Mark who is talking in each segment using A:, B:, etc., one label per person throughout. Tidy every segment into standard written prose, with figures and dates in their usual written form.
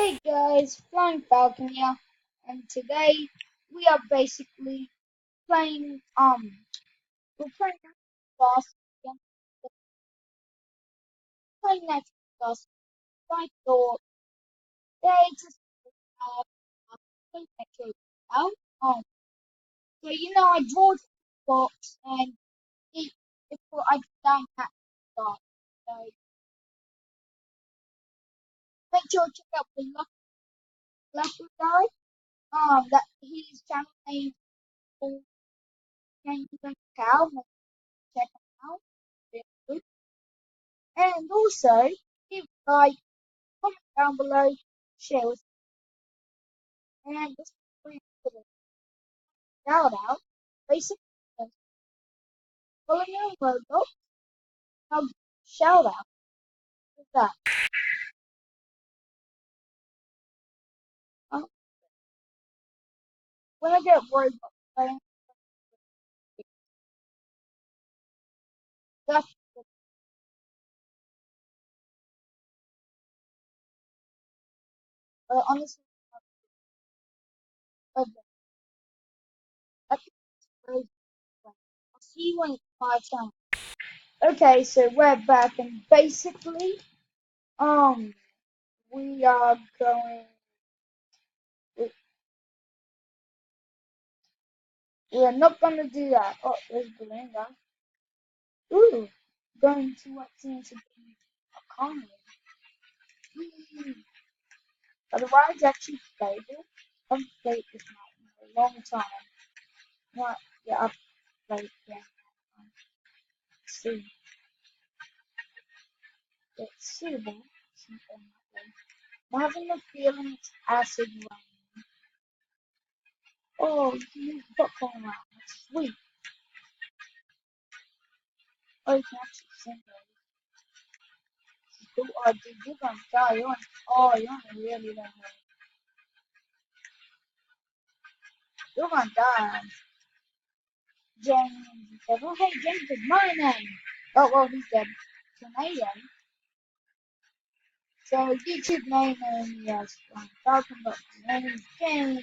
A: Hey guys, Flying Falcon here, and today we are basically playing we're playing Boss against playing next Boss. I thought they just have think that too. Out. So I draw the box and it before I down that start. So make sure to check out the Lucky guy. That his channel name is Cow. Check him out. Very good. And also, give like comment down below, share with me, and just free for the shout out. Basically, follow me on roblox. I'll shout out with that. Um, when I get roblox, playing, that's honestly, uh, that's crazy. I'll see you in 5 times. Okay, so we're back, and basically, um, we are going. We, we are not gonna do that. Oh, there's Belinda. Ooh, going to what seems to be a comedy. But the ride's actually stable. I've played this map for a long time. Not, yeah, I've played it again. See, it's suitable. Something like that. I'm having a feeling it's acid rain. Oh, you can use popcorn around. That's sweet. Oh, you can actually sing those. Oh, dude, you're gonna die. You're on a really long way. You're gonna die. James said, oh, hey, James is my name. Oh, well, he's dead. Tornado. So YouTube name yes, Falcon, but my name is James.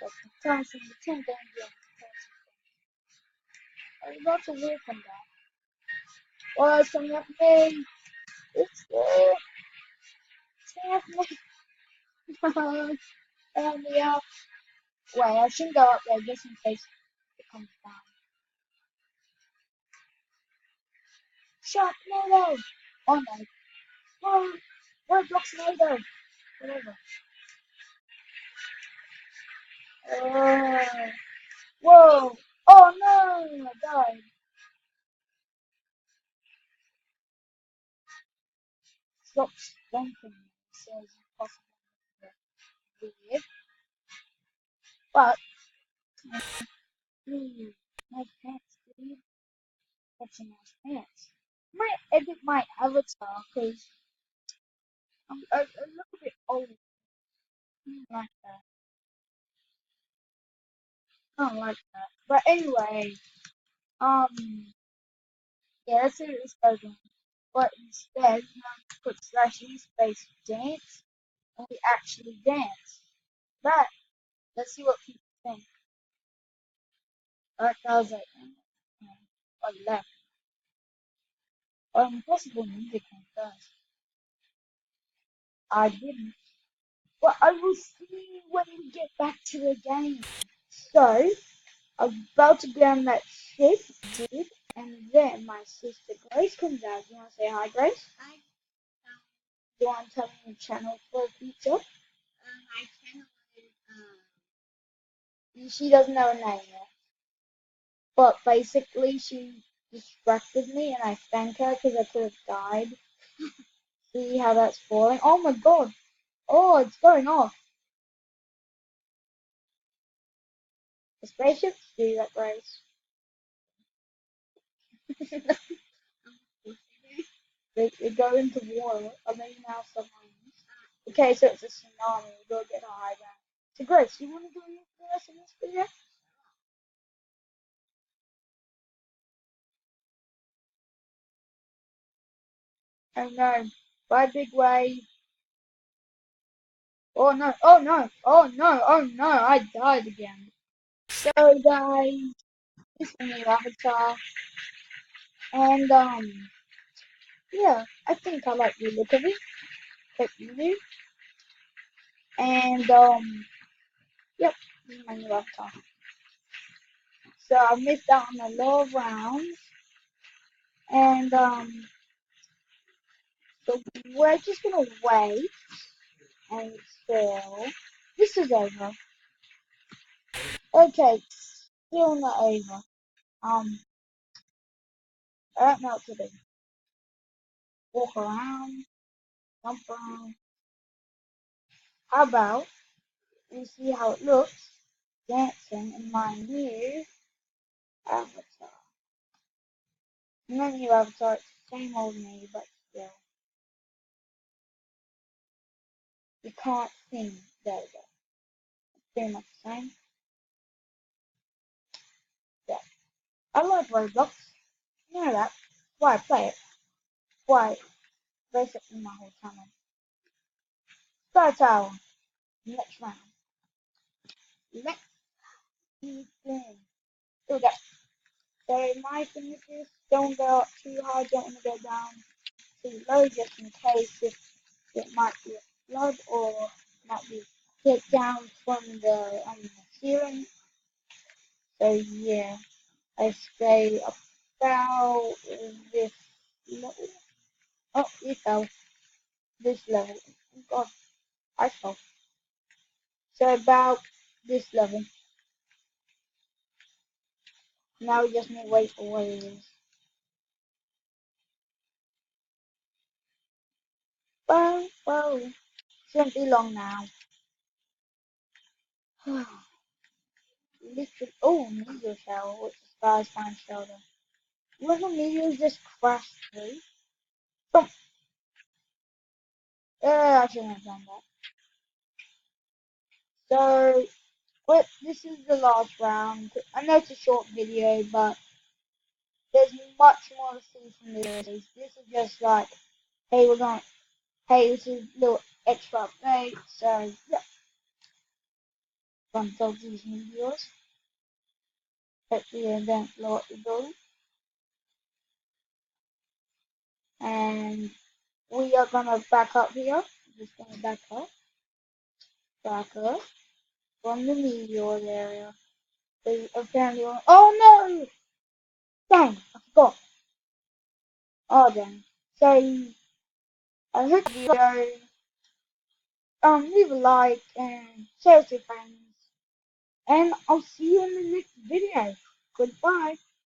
A: But Thompson, the 10th engine. I got to work on that. Oh, it's coming up me. It's there. It's happening. Help me out. Wait, I shouldn't go up there just in case it comes down. Sharknado! Oh no. Oh, Roblox Nado! Whatever. Uh, whoa! Oh no! I died. Stop stunting me. It says impossible. Weird. But, my pants, dude. Such a nice pants. I might edit my avatar because I'm a little bit old. I don't like that. I don't like that. But anyway, yeah, let's see what this goes on. But instead, put slash e space dance, and we actually dance. But let's see what people think. That does it. I left. Impossible music on first. I didn't. But I will see when we get back to the game. So, I'm about to be on that ship, dude, and then my sister Grace comes out. Do you want to say hi, Grace? Hi. Do you want to tell me your channel for the future? My channel is, she doesn't know her name yet. But basically, she distracted me, and I thank her because I could have died. See how that's falling? Oh my god! Oh, it's going off. The spaceships do that, Grace. They go into water, and then now submarines. Okay, so it's a tsunami. We gotta get a high ground. So, Grace, you want to do anything else in this video? Oh no. Bye, big wave. Oh no, oh no, oh no, oh no, I died again. So guys, this is my new avatar, and yeah, I think I like the look of it, like you do, and yep, this is my new avatar. So I missed out on a lot of rounds, and so we're just gonna wait until this is over. Okay, still not over. I don't know what to do. Walk around, jump around. How about we see how it looks dancing in my new avatar? My new avatar, it's the same old me, but still, you can't see me. There we go. Pretty much the same. Yeah. I like Roblox. You know that. Why I play it. Why basically my whole channel. Star Tower. Next round. Let's begin. Here we go. So my thing is this, don't go up too high, don't want to go down too low just in case if it might be a flood or might be hit down from the ceiling. So yeah, I stay about this level. Oh, you fell. This level. Oh God, I fell. So about this level. Now we just need to wait for what it is. Well, shouldn't be long now. Literally, oh, meteor shower, which is Sky's fine shelter. Little meteors just crashed through. Boom. I shouldn't have done that. So, but this is the last round. I know it's a short video, but there's much more to see from this. This is just like, hey, we're going, hey, this is a little extra update. So, yeah, gonna dodge these meteors. Hopefully, they don't blow up the building. And we are gonna back up here. Just gonna back up from the meteor area. They apparently, oh no! Dang, I forgot. Oh dang. So, I hope the video, leave a like and share with your friends. And I'll see you in the next video. Goodbye.